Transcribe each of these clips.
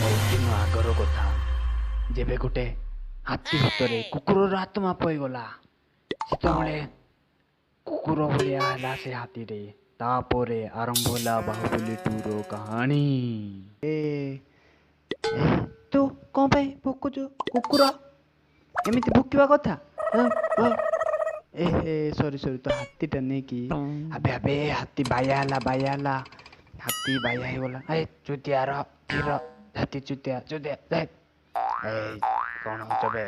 ବହୁତ ଦିନ ଆଗର କଥା, ଯେବେ ଗୋଟେ ହାତୀ ଭିତରେ କୁକୁରର ଆତ୍ମା ପଇଗଲା। ସେତେବେଳେ କୁକୁର ଭଳିଆ ହେଲା ସେ ହାତୀରେ। ତାପରେ ଆରମ୍ଭ ହେଲା ବାହୁବଲି 2 ର କାହାଣୀ। ଏ ତୁ କଣ ପାଇଁ ଭୁକୁଛୁ? କୁକୁର ଏମିତି ଭୁକିବା କଥା? ସରି ତ ହାତୀଟା ନେଇକି ଆବେ ଆବେ ହାତୀ ବାୟା ହେଲା। ହାତୀ ବାୟା ହେଇଗଲା। ଚୁତିଆର ଧୀର ହାତୀ ଚୁତିଆ କଣ ହଉଛ ବେ?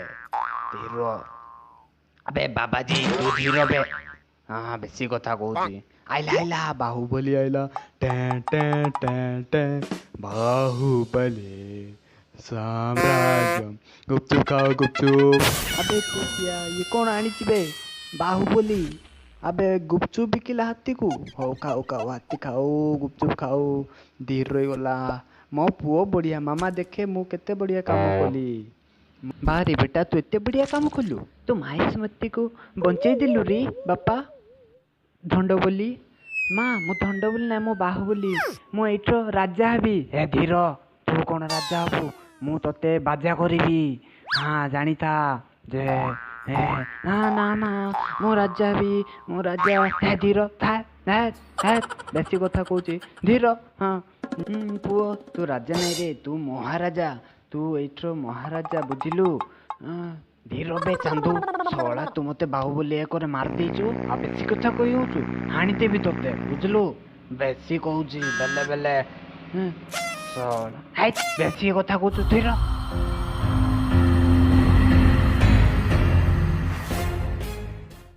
ଧୀର ଆବେ ବାବାଜୀ ତୁ ଧୀର ବେ। ହଁ ବେଶୀ କଥା କହୁଛି। ଆଇଲା ବାହୁବଲି ଆଇଲା। ବାହୁବଲି ସାମ୍ରାଜ୍ୟ। ଗୁପଚୁପ ଖାओ ଗୁପଚୁପ। ଆବେ ଚୁତିଆ ଇଏ କଣ ଆଣିଛି ବେ? ବାହୁବଲି। ଆବେ ଗୁପଚୁପ ବିକିଲା ହାତୀକୁ। ହଉ ଖାଉ ହାତୀ ଖାଉ ଗୁପଚୁପ ଖାଉ। ଧୀର ରହିଗଲା। ମୋ ପୁଅ ବଢିଆ। ମାମା ଦେଖେ ମୁଁ କେତେ ବଢିଆ କାମ କଲି। ବାରେ ବେଟା ତୁ ଏତେ ବଢିଆ କାମ କଲୁ। ତୁ ମାହିଷ୍ମତିକୁ ବଞ୍ଚେଇ ଦେଲୁ ରେ ବାପା। ଧଣ୍ଡବଲି ମା ମୁଁ ଧଣ୍ଡବଲି ନା ମୁଁ ବାହୁବଲି। ମୁଁ ଏଇଠର ରାଜା ହେବି। ହେ ଧୀର ତୁ କଣ ରାଜା ହବୁ? ମୁଁ ତତେ ବାଜା କରିବି। ହଁ ଜାଣିଥା ଯେ ନା ମୁଁ ରାଜା ହେବି। ମୁଁ ରାଜା। ହେ ଧୀର ବେଶୀ କଥା କହୁଛି। ଧୀର ହଁ ପୁଅ ତୁ ରାଜା ନାଇଁ ରେ ତୁ ମହାରାଜା। ତୁ ଏଇଠର ମହାରାଜା ବୁଝିଲୁ। ଧୀର ବେ ଚାନ୍ଦୁ ଶଳା ତୁ ମତେ ବାହୁବଲି ଏକରେ ମାରି ଦେଇଛୁ। ଆଉ ବେଶୀ କଥା କହି ହଉଛୁ? ହାଣିଦେବି ତତେ ବୁଝିଲୁ। ବେଶୀ କହୁଛି ବେଲେ ଶଳା ବେଶୀ କଥା କହୁଛୁ। ଧୀର